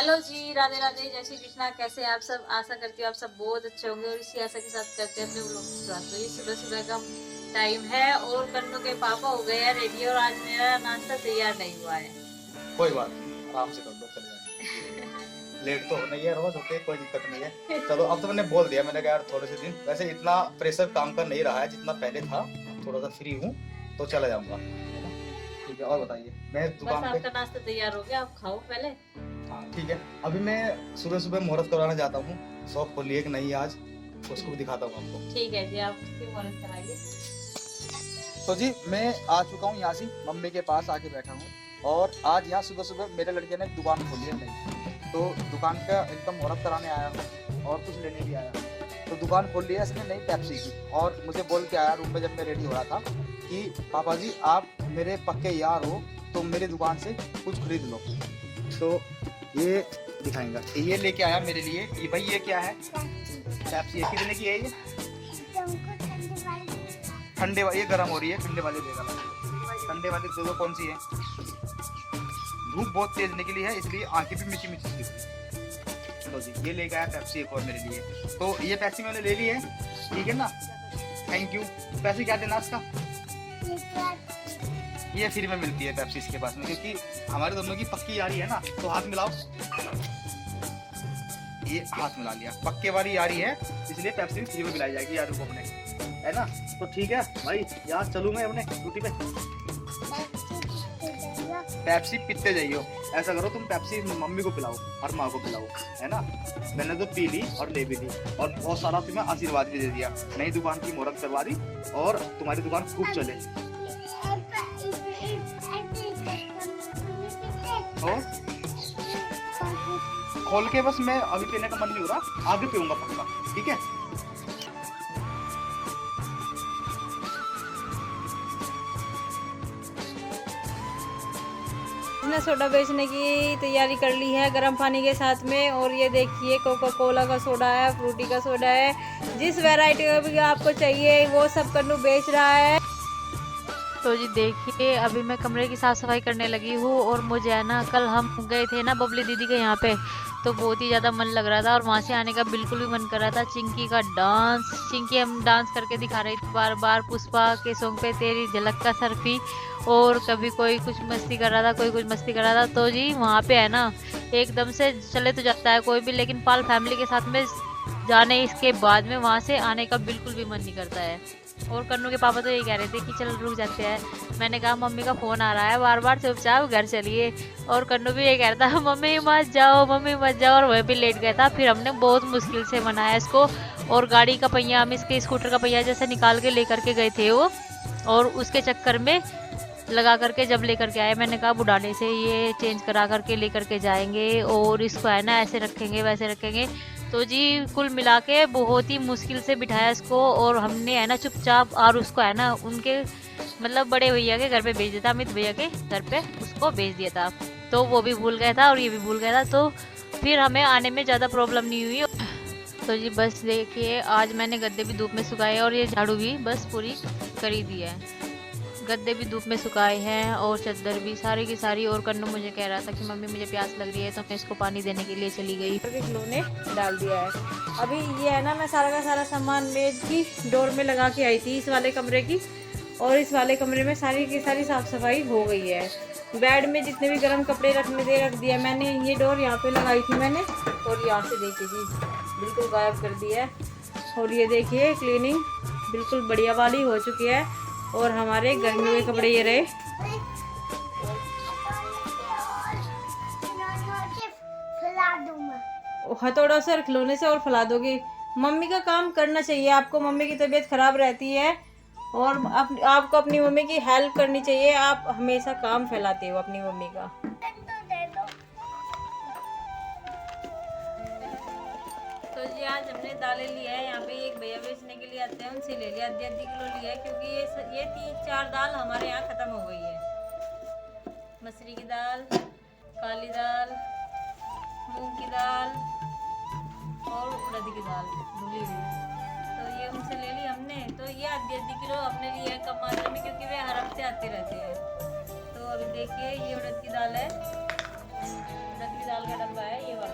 Hello जी, राधे राधे, जय श्री कृष्णा। कैसे हैं आप सब? आशा करती हूँ आप सब बहुत अच्छे होंगे और इसी आशा के साथ करते हैं अपने व्लॉग की शुरुआत। तो ये सुबह सुबह का टाइम है और कन्नू के पापा हो गए हैं रेडी और आज मेरा नाश्ता तैयार नहीं हुआ है। कोई बात नहीं, आराम से कर दो, चले जाएंगे। लेट तो नहीं है रोज, ओके, कोई दिक्कत नहीं है। चलो, अब तो मैंने बोल दिया, मैंने कहा यार थोड़े से दिन वैसे इतना प्रेशर काम का नहीं रहा है जितना पहले था। थोड़ा सा फ्री हूँ तो चला जाऊंगा, है ना? ठीक है, और बताइए। मैं बस दुकान पे। आपका नाश्ता तैयार हो गया, आप खाओ पहले। हाँ ठीक है, अभी मैं सुबह सुबह मुहूर्त करवाना चाहता हूँ। शॉप खोली है कि नहीं आज, उसको भी दिखाता हूँ आपको। ठीक है जी, आप उसकी मदद कराइए। तो जी मैं आ चुका हूँ यहाँ से, मम्मी के पास आके बैठा हूँ। और आज यहाँ सुबह सुबह मेरे लड़के ने एक दुकान खोली है नई, तो दुकान का एकदम मुहूर्त कराने आया हूँ और कुछ लेने भी आया हूँ। तो दुकान खोल ली है इसने नई पेप्सी की, और मुझे बोल के आया रूम में जब मैं रेडी हो रहा था कि पापा जी आप मेरे पक्के यार हो तो मेरी दुकान से कुछ खरीद लो। तो ये दिखाएंगा, ये लेके आया मेरे लिए। ये भाई ये क्या है? पेप्सी है। कितने की है ये? ठंडे वाली, ये गर्म हो रही है, ठंडे वाली देगा। ठंडे वाली दो कौन सी है? धूप बहुत तेज निकली है इसलिए आंखें भी मिची मिची सी हुई। तो जी ये लेके आया पेप्सी एक और मेरे लिए। तो ये पेप्सी मैंने ले ली है, ठीक है ना? Thank you. पैसे क्या देना इसका? ये फ्री में मिलती है पेप्सी इसके पास में, क्योंकि हमारे दोनों की पक्की यारी है ना। तो हाथ मिलाओ, ये हाथ मिला लिया, पक्के वाली यारी है इसलिए पेप्सी फ्री में मिलाई जाएगी यारों को अपने, है ना? तो ठीक है भाई, यार चलूँ मैं अपने ड्यूटी पे। पेप्सी पीते जाइयो। ऐसा करो तुम पेप्सी मम्मी को पिलाओ और माँ को पिलाओ, है ना? मैंने तो पी ली और ले भी ली और बहुत सारा तुम्हें आशीर्वाद भी दे दिया। नई दुकान की मुहूर्त करवा दी और तुम्हारी दुकान खूब चले। और खोल के बस मैं अभी पीने का मन नहीं हो रहा, आगे पीऊंगा पक्का, ठीक है? इसने सोडा बेचने की तैयारी कर ली है गर्म पानी के साथ में। और ये देखिए कोका कोला का सोडा है, फ्रूटी का सोडा है, जिस वैरायटी का भी आपको चाहिए वो सब कन्नू बेच रहा है। तो जी देखिए अभी मैं कमरे की साफ सफाई करने लगी हूँ और मुझे है ना, कल हम गए थे ना बबली दीदी के यहाँ पे, तो बहुत ही ज़्यादा मन लग रहा था और वहाँ से आने का बिल्कुल भी मन कर रहा था। चिंकी का डांस, चिंकी हम डांस करके दिखा रही थी बार बार, पुष्पा के सॉन्ग पे तेरी झलक का सर्फी। और कभी कोई कुछ मस्ती कर रहा था, कोई कुछ मस्ती कर रहा था। तो जी वहाँ पे है ना, एकदम से चले तो जाता है कोई भी, लेकिन पाल फैमिली के साथ में जाने इसके बाद में वहाँ से आने का बिल्कुल भी मन नहीं करता है। और कन्नू के पापा तो यही कह रहे थे कि चल रुक जाते हैं। मैंने कहा मम्मी का फोन आ रहा है बार बार, चुपचाप घर चलिए। और कन्नू भी यही कह रहा था मम्मी मत जाओ, मम्मी मत जाओ, और वह भी लेट गया था। फिर हमने बहुत मुश्किल से मनाया इसको, और गाड़ी का पहिया, हम इसके स्कूटर का पहिया जैसे निकाल के लेकर के गए थे वो, और उसके चक्कर में लगा करके जब लेकर के आए, मैंने कहा बुढ़ाने से ये चेंज करा करके लेकर के जाएंगे और इसको है ना ऐसे रखेंगे वैसे रखेंगे। तो जी कुल मिला के बहुत ही मुश्किल से बिठाया इसको, और हमने है ना चुपचाप, और उसको है ना उनके मतलब बड़े भैया के घर पे भेज दिया था, अमित भैया के घर पे उसको भेज दिया था। तो वो भी भूल गया था और ये भी भूल गया था, तो फिर हमें आने में ज़्यादा प्रॉब्लम नहीं हुई। तो जी बस देखिए आज मैंने गद्दे भी धूप में सुखाए और ये झाड़ू भी बस पूरी करी दी है। गद्दे भी धूप में सुखाए हैं और चादर भी सारी की सारी। और कन्नू मुझे कह रहा था कि मम्मी मुझे प्यास लग रही है, तो मैं इसको पानी देने के लिए चली गई। ने डाल दिया है। अभी ये है ना, मैं सारा का सारा सामान मेज की डोर में लगा के आई थी इस वाले कमरे की, और इस वाले कमरे में सारी की सारी साफ सफाई हो गई है। बेड में जितने भी गर्म कपड़े रख दिया मैंने। ये डोर यहाँ पे लगाई थी मैंने, और यहाँ से देखिए जी बिल्कुल गायब कर दिया है। और ये देखिए क्लीनिंग बिल्कुल बढ़िया वाली हो चुकी है। और हमारे गर्मियों के कपड़े ये रहे। हथौड़ा से और खिलौने से और फैला दोगे? मम्मी का काम करना चाहिए आपको, मम्मी की तबीयत खराब रहती है और आपको अपनी मम्मी की हेल्प करनी चाहिए। आप हमेशा काम फैलाते हो अपनी मम्मी का। तो जी आज हमने दालें लिया है, यहाँ पे एक भैया बेचने के लिए आते हैं, उनसे ले लिया, आधी किलो लिया है, क्योंकि ये 3-4 दाल हमारे यहाँ ख़त्म हो गई है। मसूरी की दाल, काली दाल, मूंग की दाल और उड़द की दाल धुली हुई। तो ये उनसे ले ली हमने। तो ये आधी किलो हमने लिया है कम मात्रा में, क्योंकि वे हर हफ्ते आते रहते हैं। तो अभी देखिए ये उड़द की दाल है, उड़द की दाल का डब्बा है ये वाला।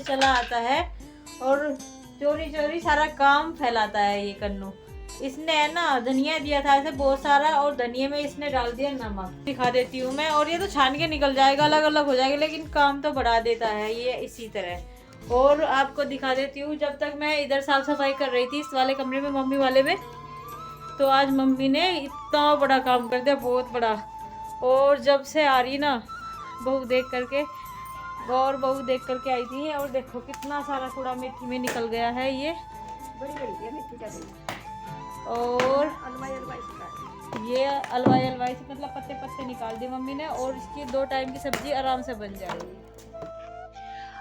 चला आता है और चोरी चोरी सारा काम फैलाता है ये कन्नू। इसने है ना धनिया दिया था ऐसे बहुत सारा, और धनिया में इसने डाल दिया नमक। दिखा देती हूँ मैं, और ये तो छान के निकल जाएगा, अलग अलग हो जाएगा, लेकिन काम तो बढ़ा देता है ये इसी तरह। और आपको दिखा देती हूँ, जब तक मैं इधर साफ सफाई कर रही थी इस वाले कमरे में, मम्मी वाले में, तो आज मम्मी ने इतना बड़ा काम कर दिया, बहुत बड़ा। और जब से आ रही ना बहू देख करके, और बहू देख करके आई थी, और देखो कितना सारा कूड़ा मेथी में निकल गया है। ये बड़ी बड़ी है मेथी का, और अलवाई अलवाई ये अलवाई से मतलब पत्ते पत्ते निकाल दिए मम्मी ने, और इसकी 2 टाइम की सब्जी आराम से बन जाएगी।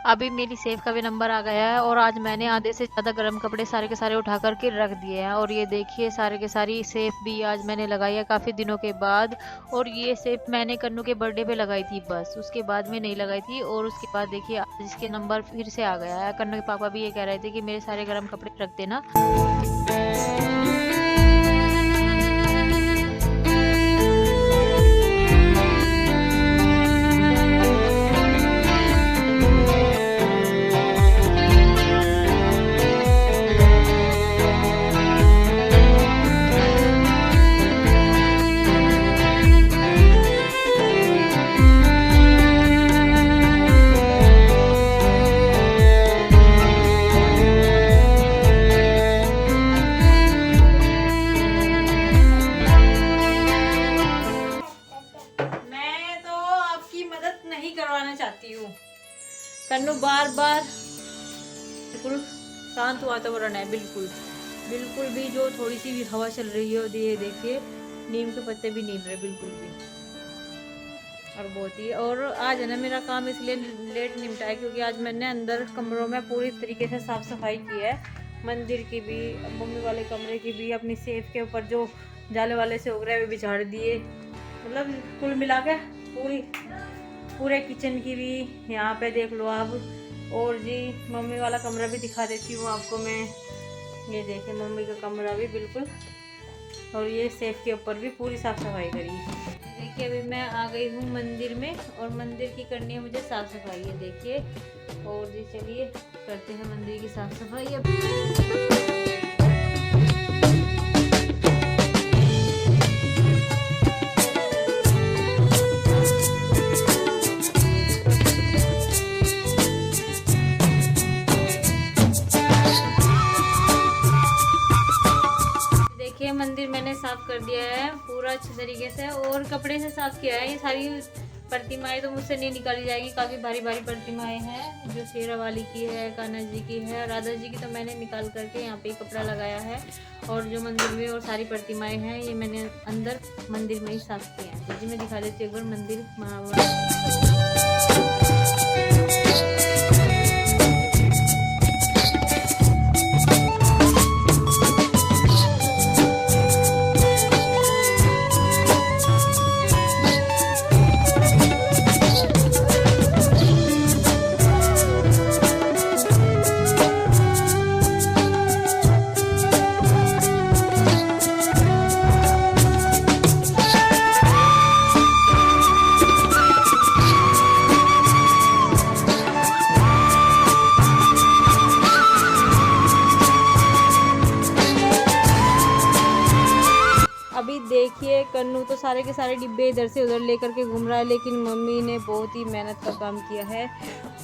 अभी मेरी सेफ का भी नंबर आ गया है, और आज मैंने आधे से ज़्यादा गर्म कपड़े सारे के सारे उठा करके रख दिए हैं। और ये देखिए सारे के सारी सेफ भी आज मैंने लगाई है काफ़ी दिनों के बाद। और ये सेफ मैंने कन्नू के बर्थडे पे लगाई थी, बस उसके बाद में नहीं लगाई थी। और उसके बाद देखिए आज इसके नंबर फिर से आ गया है। कन्नू के पापा भी ये कह रहे थे कि मेरे सारे गर्म कपड़े रख देना। कन्नू बार बार बिल्कुल शांत वातावरण है, बिल्कुल भी जो थोड़ी सी भी हवा चल रही है, ये देखिए नीम के पत्ते भी नहीं हिल रहे बिल्कुल भी। और बहुत ही, और आज है ना मेरा काम इसलिए लेट निपटा है क्योंकि आज मैंने अंदर कमरों में पूरी तरीके से साफ सफाई की है, मंदिर की भी, मम्मी वाले कमरे की भी, अपनी सेफ के ऊपर जो जाले वाले से उग रहे भी झाड़ दिए, मतलब कुल मिला के पूरे किचन की भी यहाँ पे देख लो आप। और जी मम्मी वाला कमरा भी दिखा देती हूँ आपको मैं, ये देखें मम्मी का कमरा भी बिल्कुल, और ये सेफ के ऊपर भी पूरी साफ़ सफाई करी। देखिए अभी मैं आ गई हूँ मंदिर में, और मंदिर की करनी है मुझे साफ़ सफाई है, देखिए। और जी चलिए करते हैं मंदिर की साफ़ सफाई अब। मंदिर मैंने साफ कर दिया है पूरा अच्छे तरीके से, और कपड़े से साफ किया है। ये सारी प्रतिमाएं तो मुझसे नहीं निकाली जाएगी, काफ़ी भारी भारी प्रतिमाएं हैं, जो शेरा वाली की है, कान्हा जी की है, राधा जी की तो मैंने निकाल करके यहाँ पे कपड़ा लगाया है। और जो मंदिर में और सारी प्रतिमाएं हैं ये मैंने अंदर मंदिर में ही साफ किया है। तो जी मैं दिखा देती हूँ एक बार मंदिर देखिए कन्नू तो सारे के सारे डिब्बे इधर से उधर लेकर के घूम रहा है, लेकिन मम्मी ने बहुत ही मेहनत का काम किया है।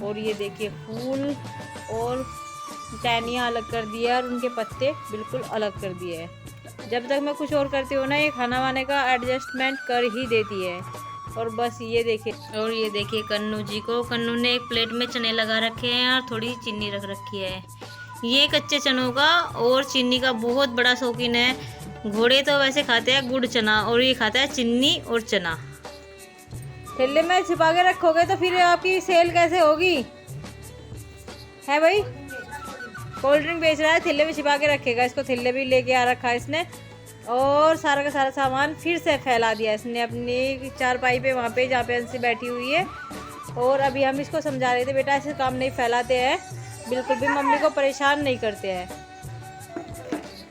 और ये देखिए फूल और टहनियाँ अलग कर दिया, और उनके पत्ते बिल्कुल अलग कर दिए हैं। जब तक मैं कुछ और करती हूँ ना, ये खाना वाने का एडजस्टमेंट कर ही देती है। और बस ये देखिए, और ये देखिए कन्नू जी को, कन्नू ने एक प्लेट में चने लगा रखे हैं और थोड़ी चीनी रख रखी है। ये कच्चे चनों का और चीनी का बहुत बड़ा शौकीन है। घोड़े तो वैसे खाते हैं गुड़ चना, और ये खाता है चीनी और चना। थैले में छिपा के रखोगे तो फिर आपकी सेल कैसे होगी, है भाई? कोल्ड ड्रिंक बेच रहा है, थैले में छिपा के रखेगा। इसको थैले भी लेके आ रखा है इसने, और सारा का सारा सामान फिर से फैला दिया इसने अपनी चारपाई पे, वहाँ पे जहाँ पे अंशी बैठी हुई है। और अभी हम इसको समझा रहे थे, बेटा ऐसे काम नहीं फैलाते हैं, बिल्कुल भी मम्मी को परेशान नहीं करते हैं।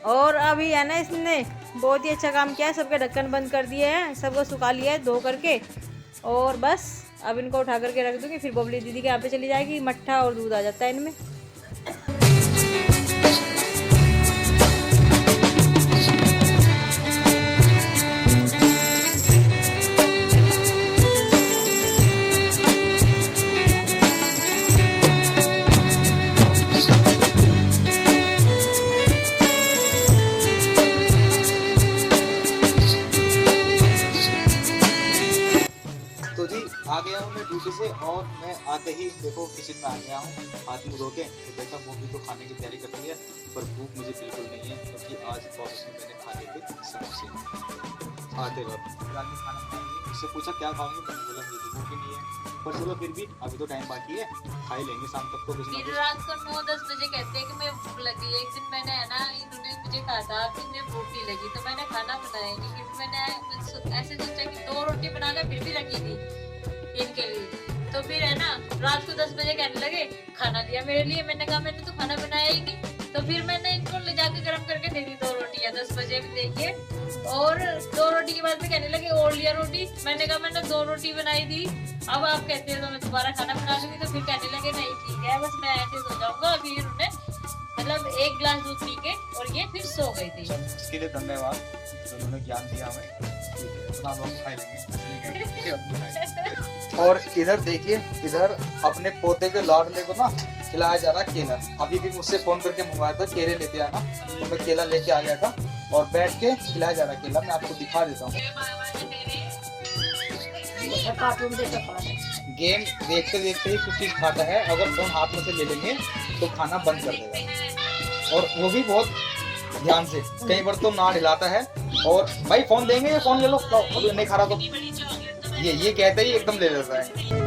और अभी है ना इसने बहुत ही अच्छा काम किया है, सबके ढक्कन बंद कर दिए हैं, सबको सुखा लिया है धो करके। और बस अब इनको उठा करके रख दूँगी, फिर बबली दीदी के यहाँ पे चली जाएगी। मट्ठा और दूध आ जाता है इनमें। तो जी आ गया हूँ मैं ड्यूटी से और मैं आते ही देखो किचन में आ गया हूँ हाथ मुँह धो के। तो देखा मम्मी तो खाने की तैयारी कर रही है, पर भूख मुझे बिल्कुल नहीं है क्योंकि आज ऑफिस में मैंने खा लिए थे समोसे आते वक्त। फिलहाल मैं खाना खाएंगे, उससे पूछा क्या खाओगे, मैंने बोला मुझे तो भूख ही नहीं है, पर चलो फिर भी अभी तो टाइम बाकी है, खा ही लेंगे शाम तक तो कुछ ना फिर कुछ। रात को 9-10 बजे कहते हैं कि मैं भूख लगी है। एक दिन मैंने है ना, इन्होंने मुझे कहा था कि मैं भूख नहीं लगी, तो मैंने खाना बनाया नहीं, क्योंकि मैंने ऐसे सोचा कि 2 रोटी बनाकर फिर भी रखी थी इनके लिए। तो फिर है ना रात को 10 बजे कहने लगे खाना दिया मेरे लिए। मैंने कहा मैंने तो खाना बनाया ही नहीं, तो फिर मैंने इनको ले जाकर गर्म करके दे दी 2 रोटियां 10 बजे भी देखिए। और 2 रोटी के बाद में कहने लगे और लिया रोटी। मैंने कहा मैंने 2 रोटी बनाई थी, अब आप कहते हो तो मैं दोबारा खाना बना लूंगी। तो फिर कहने लगे नहीं ठीक है, बस मैं ऐसे सो जाऊंगा। फिर उन्होंने मतलब 1 गिलास दूध पी के और ये फिर सो गई थी। इसके लिए धन्यवाद जो उन्होंने ज्ञान दिया हमें। अपना लोग खाई लेंगे। और इधर देखिए, इधर अपने पोते के लाडले को ना खिलाया जा रहा है केला। अभी भी मुझसे फोन करके मंगवाया था केले लेते आना, तो मैं केला लेके आ गया था और बैठ के खिलाया जा रहा है केला। मैं आपको दिखा देता हूँ। कार्टून देखकर खा रहे। गेम देखते देखते ही कुछ चीज खाता है, अगर फोन हाथ में से ले लेंगे तो खाना बंद कर देगा, और वो भी बहुत ध्यान से। कई बार तो नाड़ हिलाता है और भाई फोन देंगे, फोन ले लो, नहीं खा रहा तो ये कहते ही एकदम ले लेता है।